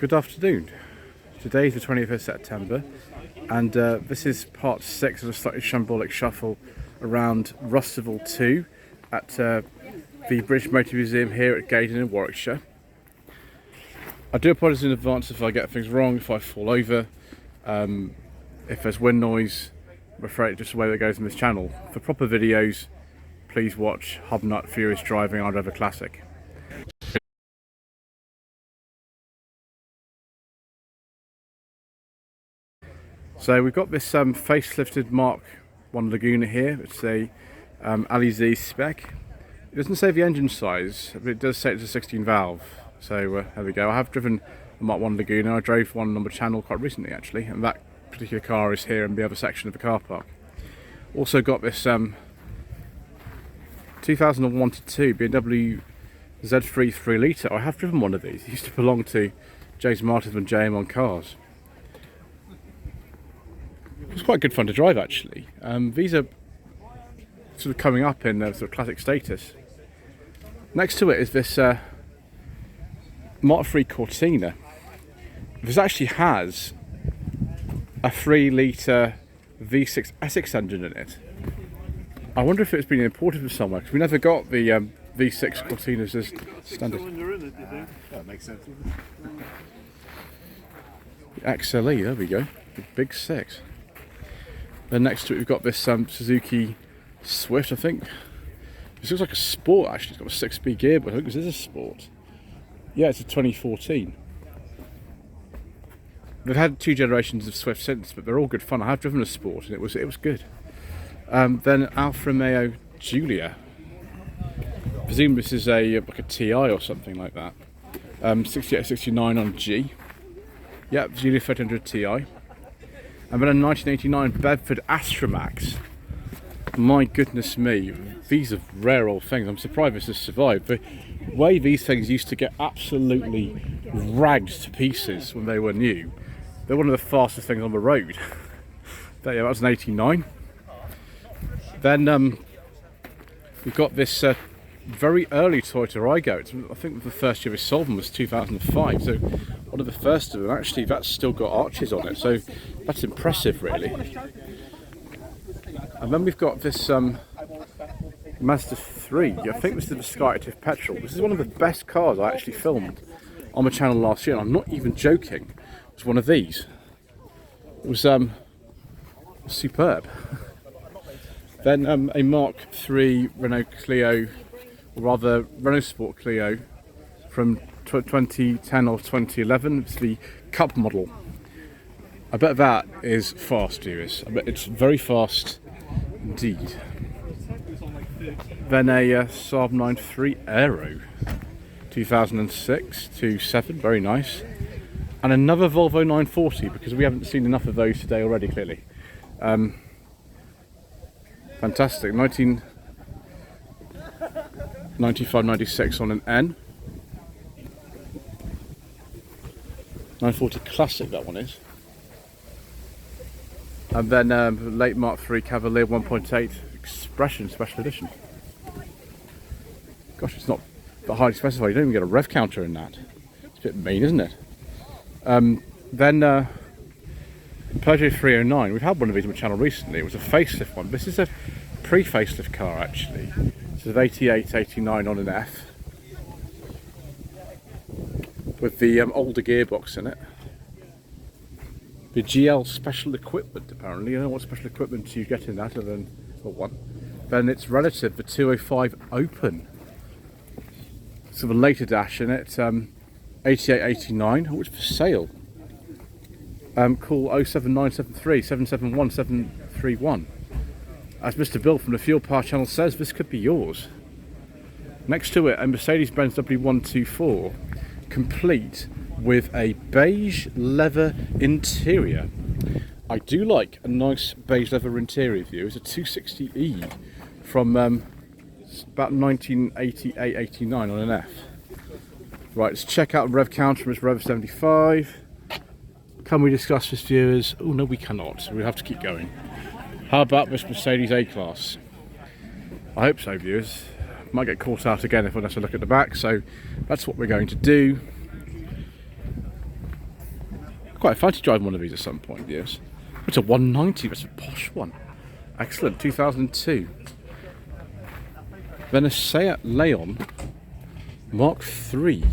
Good afternoon. Today is the 20th of September and this is part 6 of a slightly shambolic shuffle around Rustival 2 at the British Motor Museum here at Gaydon in Warwickshire. I do apologise in advance if I get things wrong, if I fall over, if there's wind noise. I'm afraid it's just the way that goes in this channel. For proper videos, please watch Hubnut Furious Driving I'd Rover Classic. So we've got this facelifted Mark 1 Laguna here. It's a Alizé spec. It doesn't say the engine size, but it does say it's a 16 valve. So there we go. I have driven a Mark 1 Laguna. I drove one on the channel quite recently actually, and that particular car is here in the other section of the car park. Also got this 2001 to 2 BMW Z3 3 litre. I have driven one of these. It used to belong to James Martin and JM on Cars. It's quite good fun to drive actually. These are sort of coming up in sort of classic status. Next to it is this Mark 3 Cortina. This actually has a 3 litre V6 Essex engine in it. I wonder if it's been imported from somewhere, because we never got the V6 Cortinas as standard. That makes sense. XLE, there we go, the big 6. Then next to it we've got this Suzuki Swift, I think. This looks like a sport actually, it's got a 6-speed gearbox. I think this is a sport. Yeah, it's a 2014. They've had 2 generations of Swift since, but they're all good fun. I have driven a sport and it was good. Then Alfa Romeo Giulia. I presume this is like a TI or something like that. 68, 69 on G. Yeah, Giulia 500 Ti. And then a 1989 Bedford Astromax. My goodness me, these are rare old things. I'm surprised this has survived. The way these things used to get absolutely ragged to pieces when they were new, they're one of the fastest things on the road. That was an 89. Then we've got this very early Toyota Aygo. I think the first year we sold them was 2005, so one of the first of them. Actually, that's still got arches on it, so that's impressive really. And then we've got this Mazda 3. I think this is the Sky Active Petrol. This is one of the best cars I actually filmed on my channel last year, and I'm not even joking. It was one of these. It was superb. Then a Mark 3 Renault Clio, or rather Renault Sport Clio from 2010 or 2011. It's the Cup model. I bet that is fast, viewers. I bet it's very fast indeed. Then a Saab 9.3 Aero, 2006 to 7, very nice. And another Volvo 940, because we haven't seen enough of those today already, clearly. Fantastic, 1995-96 on an N. 940 Classic, that one is. And then late Mark 3 Cavalier 1.8 Expression Special Edition. Gosh, it's not that highly specified. You don't even get a rev counter in that. It's a bit mean, isn't it? Then Peugeot 309. We've had one of these on the channel recently. It was a facelift one. This is a pre-facelift car actually. It's an 88, 89 on an F with the older gearbox in it. The GL special equipment apparently. I don't know what special equipment you get in that other than one. Then its relative, the 205 Open. So the later dash in it, 88, 89, which for sale. Call 07973 771 731. As Mr. Bill from the Fuel Power channel says, this could be yours. Next to it, a Mercedes-Benz W124, complete with a beige leather interior. I do like a nice beige leather interior view. It's a 260E from about 1988-89 on an F. Right, let's check out rev counter. It's rev 75. Can we discuss this, viewers? Oh no, we cannot. So we have to keep going. How about this Mercedes A-Class? I hope so, viewers. Might get caught out again if I have to look at the back, so that's what we're going to do. quite fancy driving one of these at some point, yes. It's a 190, that's a posh one. Excellent, 2002. Then a Seat Leon Mark III.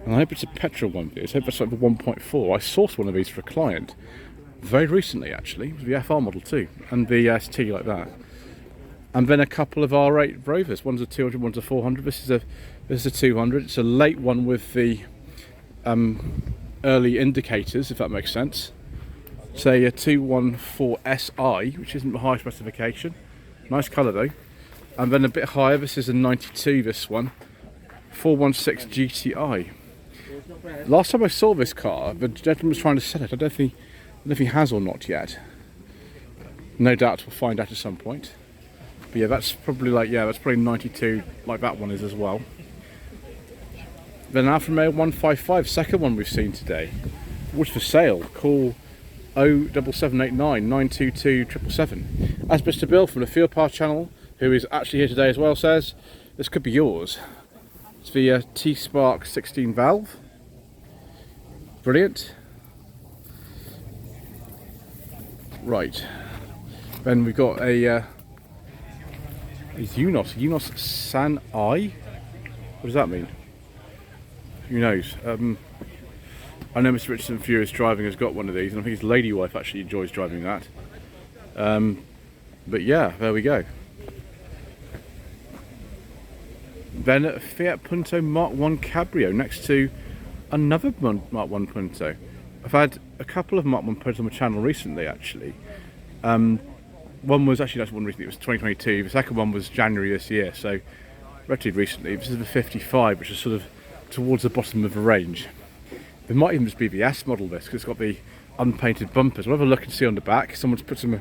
And I hope it's a petrol one. I hope it's like the 1.4. I sourced one of these for a client very recently, actually. It was the FR Model 2 and the ST like that. And then a couple of R8 Rovers. One's a 200, one's a 400. This is a 200. It's a late one with the early indicators, if that makes sense. Say a 214SI, which isn't the high specification. Nice colour though. And then a bit higher, this is a 92, this one. 416 GTI. Last time I saw this car, the gentleman was trying to sell it. I don't know if he has or not yet. No doubt we'll find out at some point. But yeah, that's probably like, yeah, that's probably 92, like that one is as well. Then Alfa Romeo 155, second one we've seen today. What's for sale? Call 07789 922 777. As Mr. Bill from the Field Pass channel, who is actually here today as well, says, this could be yours. It's the T-Spark 16 valve. Brilliant. Right. Then we've got a Unos San I. What does that mean? Who knows? I know Mr. Richardson Furious Driving has got one of these, and I think his lady wife actually enjoys driving that. But yeah, there we go. Then a Fiat Punto Mark 1 Cabrio next to another Mark 1 Punto. I've had a couple of Mark 1 Puntos on my channel recently, actually. One was actually, that's one recently, it was 2022. The second one was January this year, so relatively recently. This is the 55, which is sort of towards the bottom of the range. It might even just be the S model, this, because it's got the unpainted bumpers. We'll have a look and see on the back. Someone's put some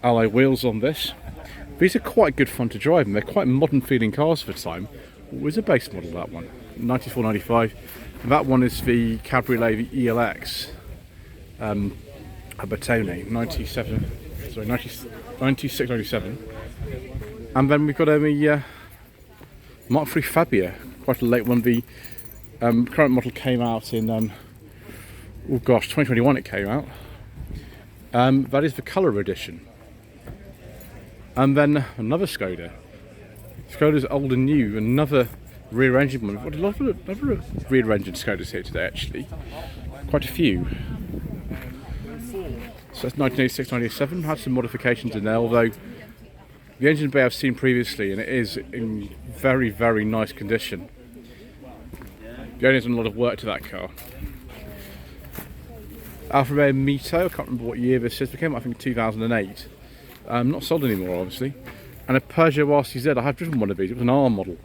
alloy wheels on this. These are quite good fun to drive, and they're quite modern feeling cars for the time. What was a base model, that one? 94, 95. And that one is the Cabriolet, the ELX. A Bertone, 96, 97. And then we've got a Mark III Fabia, quite a late one. The current model came out in, 2021 it came out. That is the colour edition. And then another Skoda. Skoda's old and new, another rear engine one. We've got a lot of rear engine Skodas here today, actually. Quite a few. So that's 1986, 1987. Had some modifications in there, although the engine bay I've seen previously, and it is in very, very nice condition. The owner's done a lot of work to that car. Alfa Romeo Mito, I can't remember what year this is. It came out, I think, in 2008. Not sold anymore, obviously. And a Peugeot RCZ. I have driven one of these. It was an R model.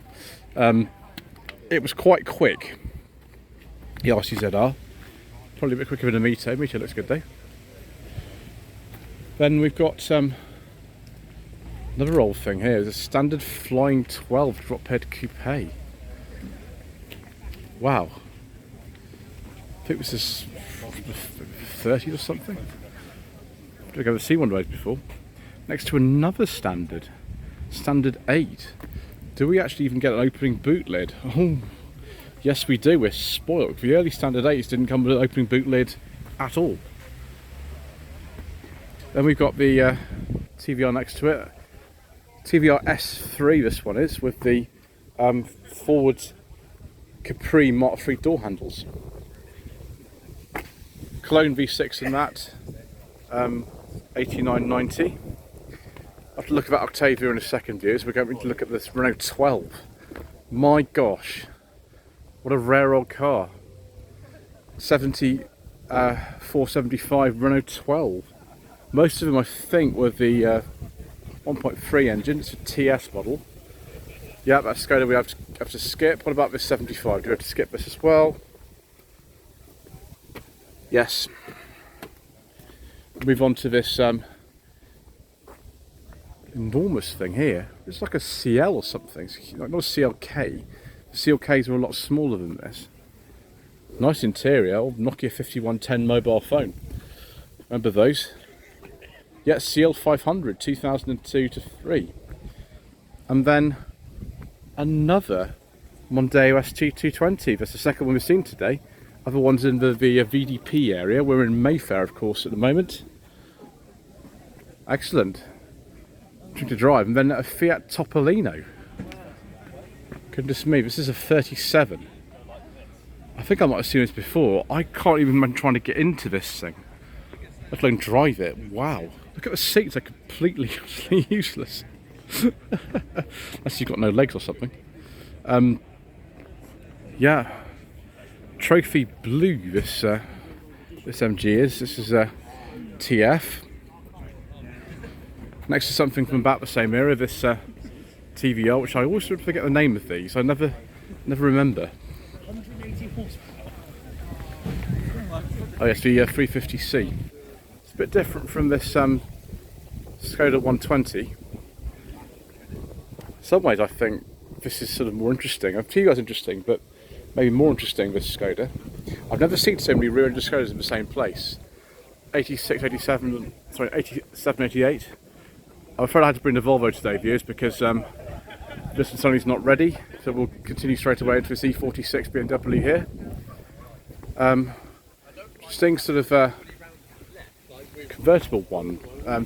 It was quite quick. The RCZR. Probably a bit quicker than a Mito. Mito looks good though. Then we've got another old thing here. It's a standard Flying 12 drop head coupe. Wow. I think this is 30 or something. I don't think I've ever seen one of those before. Next to another standard 8. Do we actually even get an opening boot lid? Oh, yes we do. We're spoiled. The early standard 8s didn't come with an opening boot lid at all. Then we've got the TVR next to it. TVR S3 this one is, with the forward Capri Mark III door handles. Cologne V6 in that, 8990. I'll have to look at that Octavia in a second, viewers. We're going to look at this Renault 12. My gosh, what a rare old car. 475 Renault 12. Most of them, I think, were the 1.3 engine. It's a TS model. Yeah, that's Skoda we have to skip. What about this 75? Do we have to skip this as well? Yes. Move on to this enormous thing here. It's like a CL or something. It's not a CLK. The CLKs are a lot smaller than this. Nice interior. Old Nokia 5110 mobile phone. Remember those? Yeah, CL 500, 2002 to 3. And then another Mondeo ST220. That's the second one we've seen today. Other ones in the VDP area. We're in Mayfair, of course, at the moment. Excellent. Trying to drive, and then a Fiat Topolino. Goodness me, this is a 37. I think I might have seen this before. I can't even remember trying to get into this thing, let alone drive it. Wow, look at the seats, they're completely useless. Unless you've got no legs or something. Yeah, trophy blue this this MG is. This is a TF. Next to something from about the same era, this TVR, which I always forget the name of these. I never remember. Oh yes, the 350C. It's a bit different from this Skoda 120. In some ways I think this is sort of more interesting. I feel it's interesting, but maybe more interesting, this Skoda. I've never seen so many rear-ended Skodas in the same place. 86, 87, sorry, 87, 88. I'm afraid I had to bring the Volvo today, viewers, because this one suddenly is not ready. So we'll continue straight away into this E46 BMW here. Interesting sort of convertible one,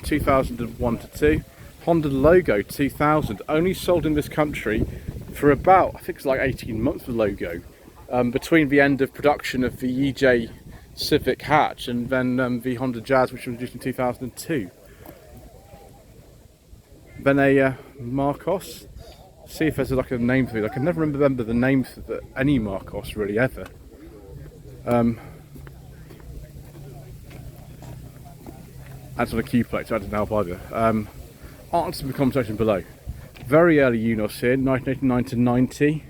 2001 to 2. Honda logo 2000, only sold in this country for about, I think it's like 18 months, the logo. Between the end of production of the EJ Civic hatch and then the Honda Jazz, which was introduced in 2002. Then a Marcos. See if there's like a name for it. I can never remember the name for any Marcos really ever. That's on a Q plate, so I don't know either. Answer the conversation below. Very early Unos here, 1989 to 90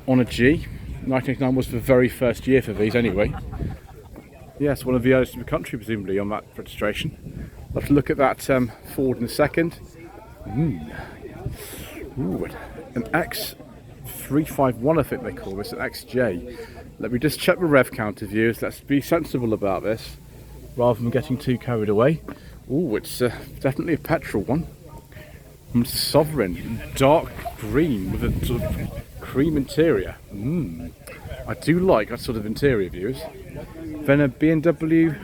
on a G. 1989 was the very first year for these anyway. Yes, one of the earliest in the country presumably on that registration. I'll have to look at that Ford in a second. Ooh, an X351 I think they call this, an XJ. Let me just check the rev counter, viewers. Let's be sensible about this rather than getting too carried away. Ooh, it's definitely a petrol one. Sovereign, dark green with a sort of cream interior. I do like that sort of interior, viewers. Then a BMW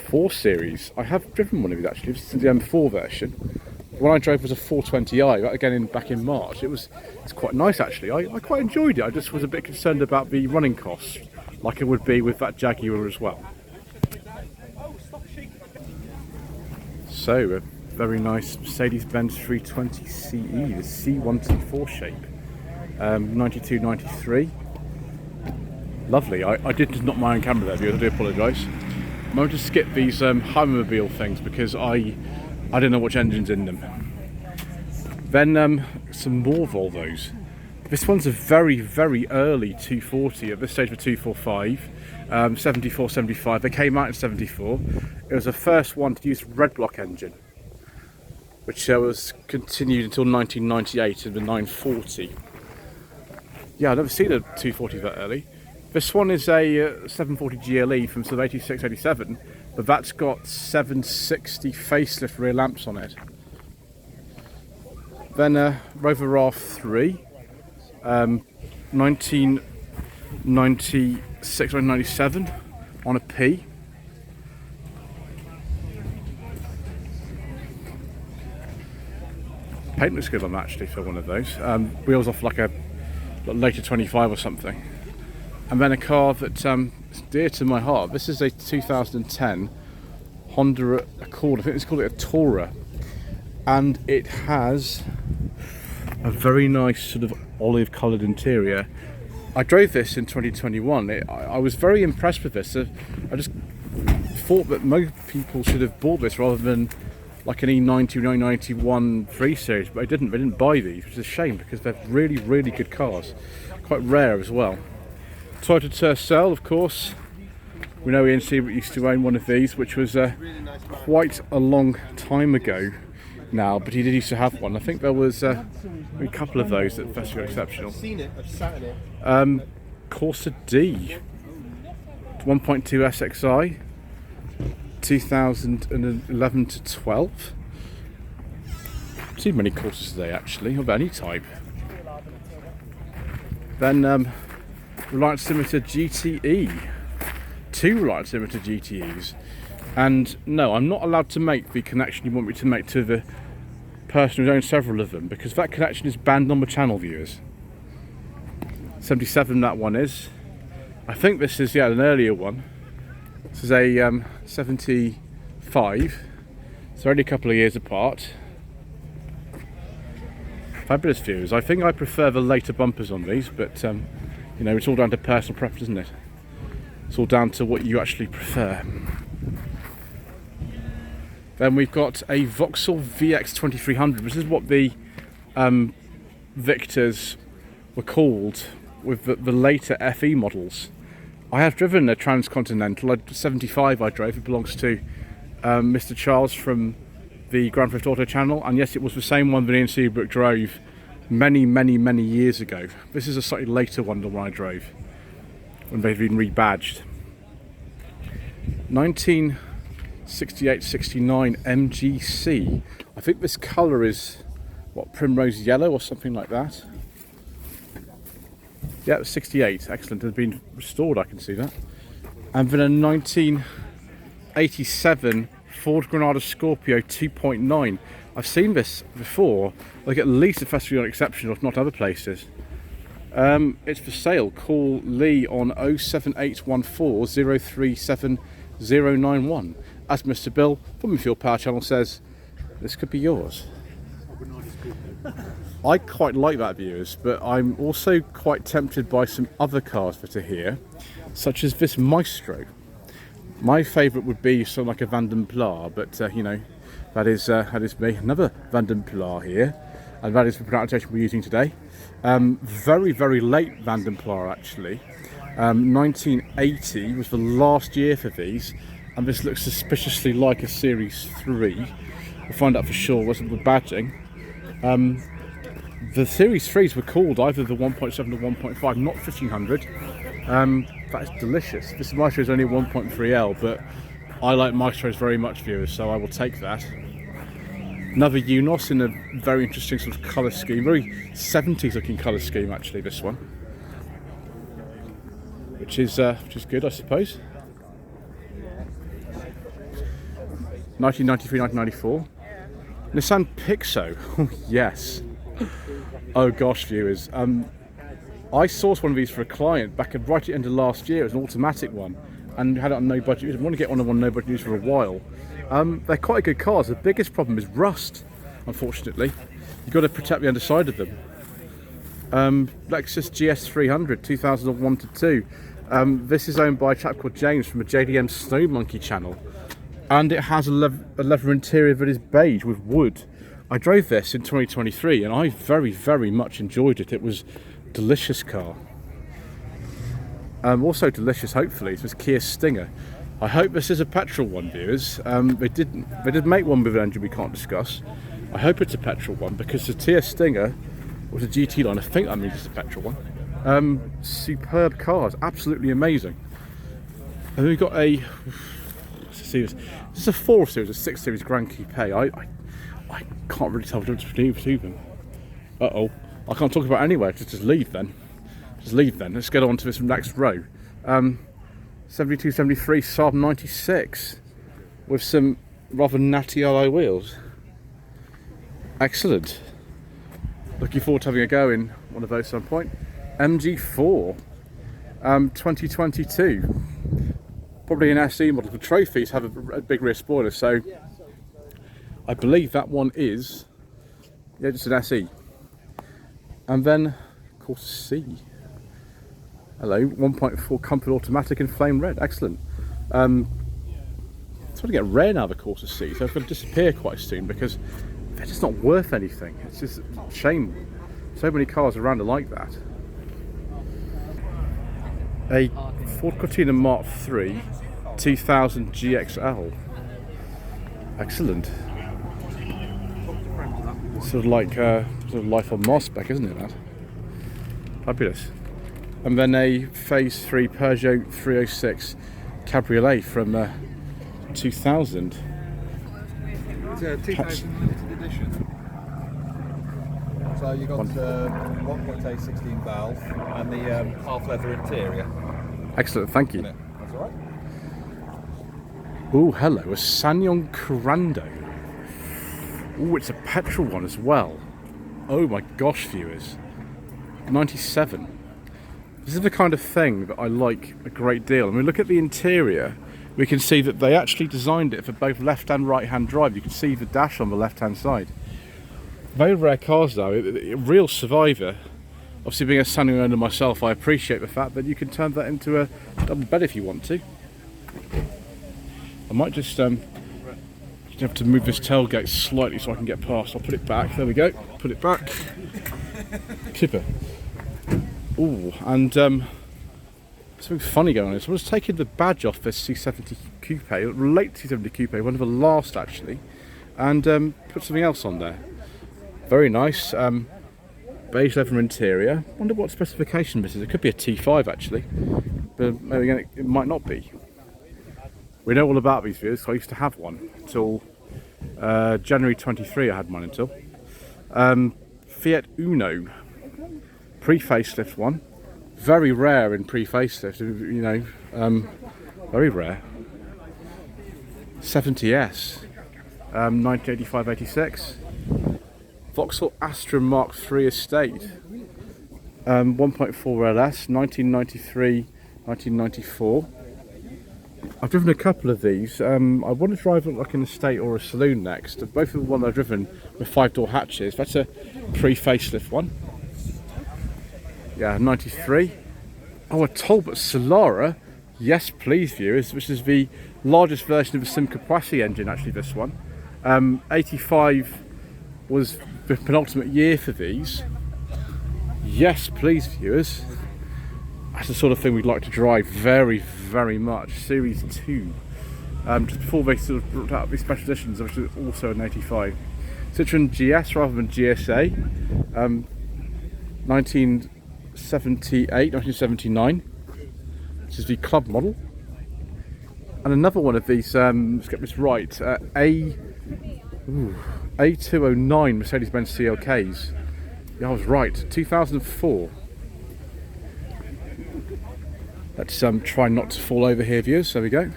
4 Series. I have driven one of these actually. This is the M4 version. The one I drove was a 420i, again back in March. It's quite nice actually. I quite enjoyed it. I just was a bit concerned about the running costs, like it would be with that Jaguar as well. So a very nice Mercedes-Benz 320CE, the C124 shape, 92, 93. Lovely. I did not my own camera there, viewers. I do apologise. I'm going to skip these Hummermobile things because I don't know which engine's in them. Then some more Volvos. This one's a very, very early 240, at this stage for 245, 74, 75. They came out in 74. It was the first one to use a red block engine, which was continued until 1998 in the 940. Yeah, I've never seen a 240 that early. This one is a 740 GLE from sort of 86, 87, but that's got 760 facelift rear lamps on it. Then a Rover R3, 1996 or 97 on a P. Paint looks good on that actually for one of those. Wheels off like a later 25 or something. And then a car that is dear to my heart. This is a 2010 Honda Accord. I think it's called it a Tourer, and it has a very nice sort of olive coloured interior. I drove this in 2021. I was very impressed with this. I just thought that most people should have bought this rather than like an E90 or 991 3 Series, but they didn't buy these, which is a shame because they're really, really good cars. Quite rare as well. Toyota Tercel, of course. We know Ian Siebert used to own one of these, which was quite a long time ago now, but he did used to have one. I think there was a couple of those that were exceptional. I've seen it, I've sat in it. Corsa D, 1.2 SXI, 2011 to 12. I've seen many Corsas today actually, of any type. Then Reliance Limited GTE. 2 Reliance Limited GTEs. And no, I'm not allowed to make the connection you want me to make to the person who owns several of them, because that connection is banned on the channel, viewers. 77 that one is. I think this is, yeah, an earlier one. This is a 75. So only a couple of years apart. Fabulous views. I think I prefer the later bumpers on these, but you know, it's all down to personal preference, isn't it? It's all down to what you actually prefer. Then we've got a Vauxhall VX 2300. This is what the Victors were called with the later FE models. I have driven a Transcontinental, 75 I drove. It belongs to Mr. Charles from the Grand Theft Auto channel, and yes, it was the same one that Ian Seabrook drove many years ago. This is a slightly later one than one I drove, when they've been rebadged. 1968-69 MGC. I think this colour is, what, primrose yellow or something like that. Yeah, it was 68. Excellent. It has been restored, I can see that. And then a 1987 Ford Granada Scorpio 2.9. I've seen this before, like at least at Festival on Exception, if not other places. It's for sale. Call Lee on 07814 037091. As Mr. Bill from the Fuel Power Channel says, this could be yours. I quite like that, viewers, but I'm also quite tempted by some other cars that are here, such as this Maestro. My favourite would be something like a Vanden Plas, but you know, that is me. Another Vanden Plas here, and that is the pronunciation we're using today. Very late Vanden Plas actually. 1980 was the last year for these, and this looks suspiciously like a Series 3. We'll find out for sure. Wasn't the badging. The Series 3s were called either the 1.7 or 1.5, not 1500. That is delicious. This Maestro is only 1.3L, but I like Maestros very much, viewers, so I will take that. Another Unos in a very interesting sort of colour scheme, very 70s looking colour scheme actually, this one. Which is good, I suppose. 1993-1994. Nissan Pixo. Oh, yes. Oh gosh, viewers. I sourced one of these for a client back right at the end of last year. It was an automatic one, and had it on no budget use. I want to get one no budget use for a while. They're quite good cars. The biggest problem is rust, unfortunately. You've got to protect the underside of them. Lexus GS 300, 2001 to 2. This is owned by a chap called James from the JDM Snow Monkey channel, and it has a leather interior that is beige with wood. I drove this in 2023 and I very much enjoyed it. It was a delicious car. Also delicious, hopefully, it was Kia Stinger. I hope this is a petrol one, viewers. They did make one with an engine we can't discuss. I hope it's a petrol one, because the Kia Stinger was a GT line. I think that means it's a petrol one. Superb cars, absolutely amazing. And then we've got a, let's see, this is a 4 Series, a 6 Series Grand Coupe. I can't really tell the difference between the two of them. Uh-oh, I can't talk about it anyway, just leave then. Let's get on to this next row. 72, 73 Saab 96 with some rather natty alloy wheels. Excellent. Looking forward to having a go in one of those at some point. MG4 2022. Probably an SE model. The trophies have a big rear spoiler, so I believe that one is, yeah, just an SE. And then Corsa C. Hello, 1.4 Comfort Automatic in flame red. Excellent. It's starting to get rare now, the Corsa C, so it's going to disappear quite soon because they're just not worth anything. It's just a shame. So many cars around are like that. A Ford Cortina Mark III 2000 GXL. Excellent. Sort of like Life on Mars spec, isn't it, that? Fabulous. And then a Phase 3 Peugeot 306 Cabriolet from 2000. It's a 2000 limited edition. So So you got 1.8 16 valve and the half leather interior. Excellent, thank you. That's all right. Oh, hello, a Sanyong Corando. Oh, it's a petrol one as well. Oh my gosh, viewers. 97. This is the kind of thing that I like a great deal. I mean, look at the interior. We can see that they actually designed it for both left and right hand drive. You can see the dash on the left hand side. Very rare cars though, a real survivor. Obviously being a Sanyong owner myself, I appreciate the fact that you can turn that into a double bed if you want to. I might just have to move this tailgate slightly so I can get past. I'll put it back, there we go, put it back. Super. Ooh, and something funny going on here. Someone's taken the badge off this C70 Coupe, late C70 Coupe, one of the last actually, and put something else on there. Very nice, beige leather interior. Wonder what specification this is. It could be a T5 actually, but maybe again it might not be. We know all about these views, so I used to have one until January 23. I had mine until. Fiat Uno, pre-facelift one. Very rare in pre-facelift, you know, very rare. 70S, 1985-86. Vauxhall Astra Mark III Estate, 1.4 LS, 1993-1994. I've driven a couple of these. I want to drive like an estate or a saloon next. Both of the ones I've driven with 5-door hatches. That's a pre-facelift one. Yeah, 93. Oh, a Talbot Solara. Yes, please, viewers. Which is the largest version of the Simca engine, actually, this one. 85 was the penultimate year for these. Yes, please, viewers. That's the sort of thing we'd like to drive very, very much. Series 2. Just before they sort of brought out these special editions, which is also an 85. Citroen GS rather than GSA. 1979. This is the club model. And another one of these, let's get this right, A209 Mercedes-Benz CLKs. Yeah, I was right, 2004. Let's try not to fall over here, viewers. There we go.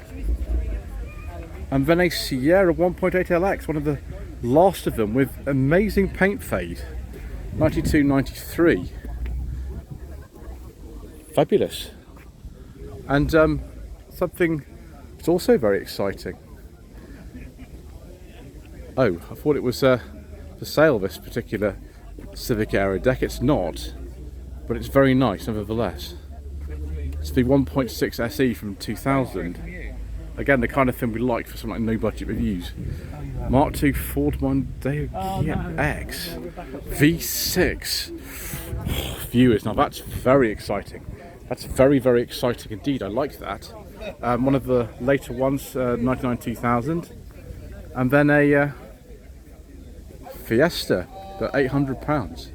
And then a Sierra 1.8 LX, one of the last of them with amazing paint fade. 92-93. Fabulous. And something that's also very exciting. Oh, I thought it was for sale, this particular Civic Aero deck. It's not, but it's very nice nevertheless. It's the 1.6 SE from 2000. Again, the kind of thing we like for something like no budget reviews. Mark II Ford Mondeo X V6. Viewers, now that's very exciting. That's very, very exciting indeed. I like that. One of the later ones, 99-2000. And then a Fiesta for £800.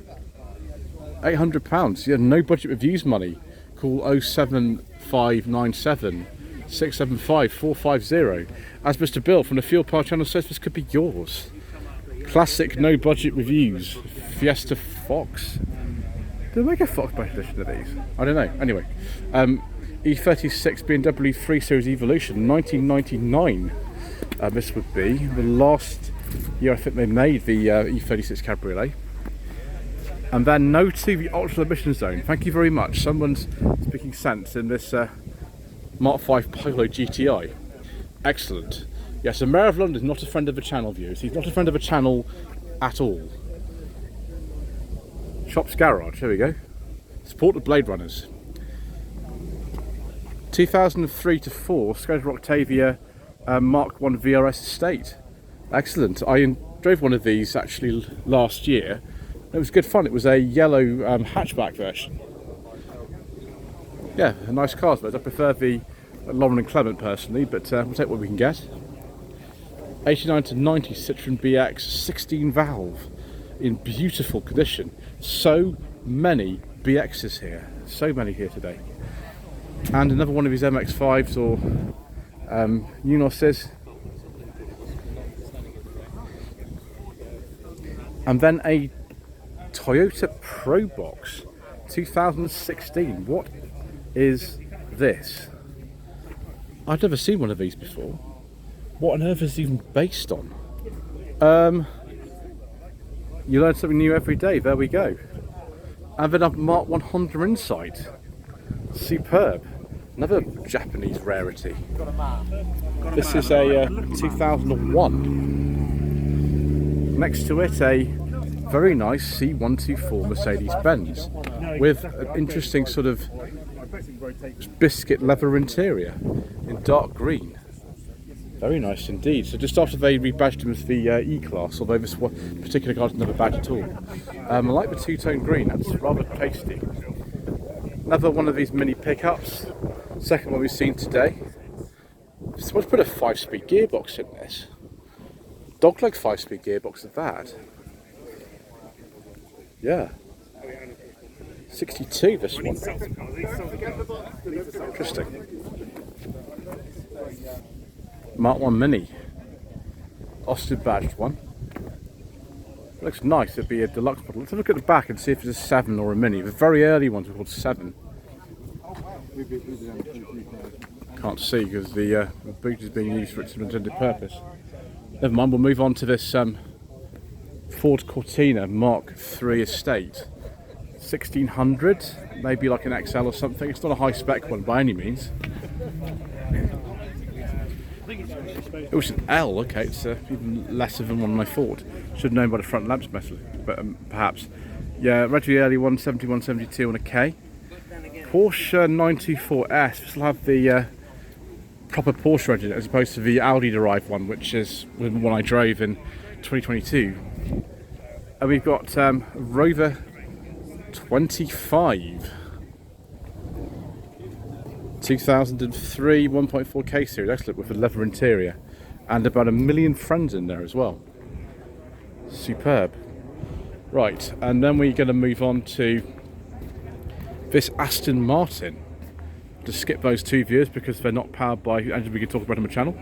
£800, yeah, no budget reviews money. Call 07597 675 450. As Mr. Bill from the Fuel Power channel says, this could be yours. Classic no budget reviews. Fiesta Fox. Do they make a Fox special edition of these? I don't know. Anyway, E36 BMW 3 Series Evolution, 1999. This would be the last year I think they made the E36 Cabriolet. And then no to the ultra emission zone. Thank you very much. Someone's speaking sense in this Mark V Polo GTI. Excellent. Yes, the Mayor of London is not a friend of the channel, viewers. He's not a friend of the channel at all. Shops Garage, here we go. Support the Blade Runners. 2003-4 Skoda Octavia Mark I VRS Estate. Excellent. I drove one of these actually last year. It was good fun. It was a yellow hatchback version. Yeah, a nice car, but I prefer the Lauren and Clement personally, but we'll take what we can get. 89-90 Citroen BX 16 valve in beautiful condition. So many BXs here. So many here today. And another one of his MX-5s or Unosis. And then a Toyota Pro Box 2016. What is this? I've never seen one of these before. What on earth is it even based on? You learn something new every day. There we go. And then I've Mark 1 Honda Insight. Superb. Another Japanese rarity. This is a 2001. Next to it, a very nice C124 Mercedes-Benz with an interesting sort of biscuit leather interior in dark green. Very nice indeed. So just after they rebadged him as the E-Class, although this particular car's never badged at all. I like the two-tone green, that's rather tasty. Another one of these mini pickups. Second one we've seen today. Someone's put a 5-speed gearbox in this. Dogleg 5-speed gearbox at that. Yeah. 62 this one. Interesting. Mark 1 Mini. Austin badged one. Looks nice, it'd be a deluxe model. Let's have a look at the back and see if it's a 7 or a Mini. The very early ones were called 7. Can't see because the boot is being used for its intended purpose. Never mind, we'll move on to this Ford Cortina Mark III Estate. 1600, maybe like an XL or something. It's not a high spec one by any means. It was an L, okay, it's even lesser than one than I thought. Should have known by the front lamps mostly, but perhaps. Yeah, relatively early one, 71, 72 on a K. Porsche 924S, this will have the proper Porsche engine as opposed to the Audi derived one, which is the one I drove in 2022. And we've got Rover 25. 2003 1.4K series, excellent, with a leather interior and about 1 million friends in there as well. Superb. Right, and then we're going to move on to this Aston Martin. Just skip those two views because they're not powered by engine we can talk about on the channel.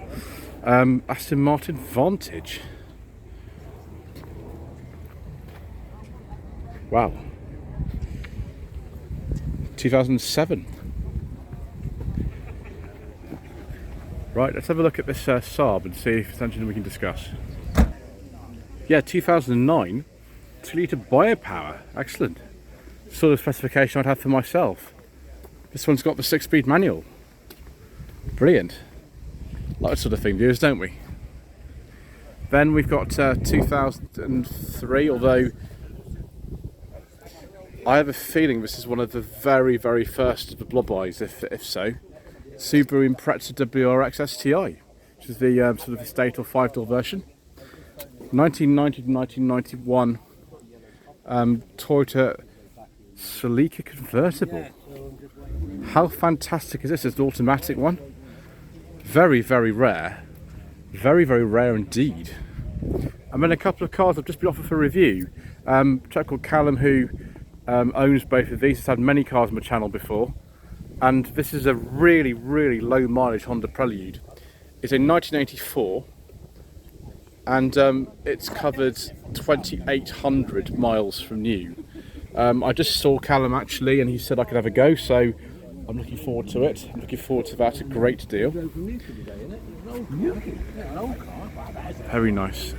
Aston Martin Vantage. Wow. 2007. Right, let's have a look at this Saab and see if it's something we can discuss. Yeah, 2009, 2-litre biopower, excellent. Sort of specification I'd have for myself. This one's got the 6-speed manual. Brilliant. Like that sort of thing, viewers, don't we? Then we've got 2003, although I have a feeling this is one of the very, very first of the blob eyes, if so. Subaru Impreza WRX STI, which is the sort of estate or 5-door version. 1990 to 1991 Toyota Celica convertible. How fantastic is this? It's an automatic one. Very, very rare. Very, very rare indeed. And then a couple of cars have just been offered for review. A chap called Callum who owns both of these. He's had many cars on the channel before. And this is a really, really low mileage Honda Prelude. It's a 1984 and it's covered 2,800 miles from new. I just saw Callum actually and he said I could have a go, so I'm looking forward to it. I'm looking forward to that, a great deal. Very nice.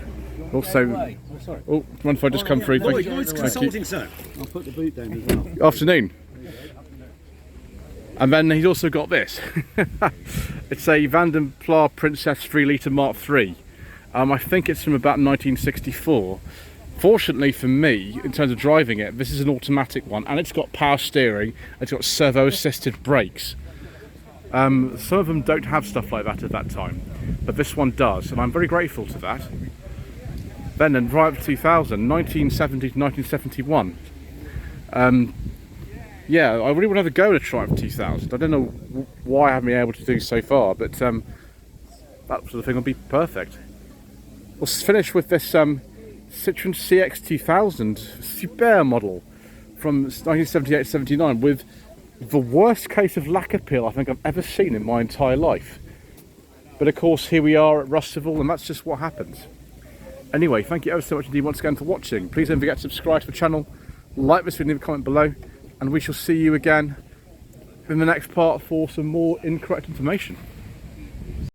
Also, oh, mind if I just come through? Thank you. I'll put the boot down as well. Afternoon. And then he's also got this. It's a Vanden Plas Princess 3-litre Mark III. I think it's from about 1964. Fortunately for me, in terms of driving it, this is an automatic one, and it's got power steering, it's got servo-assisted brakes. Some of them don't have stuff like that at that time, but this one does, and I'm very grateful to that. Then in Drive 2000, 1970 to 1971. Yeah, I really want to have a go at a Triumph 2000. I don't know why I haven't been able to do so far, but that sort of thing will be perfect. We'll finish with this Citroen CX 2000 Super model from 1978-79 with the worst case of lack appeal I think I've ever seen in my entire life. But of course, here we are at Rustival, and that's just what happens. Anyway, thank you ever so much indeed once again for watching. Please don't forget to subscribe to the channel. like this video, leave a comment below, and we shall see you again in the next part for some more incorrect information.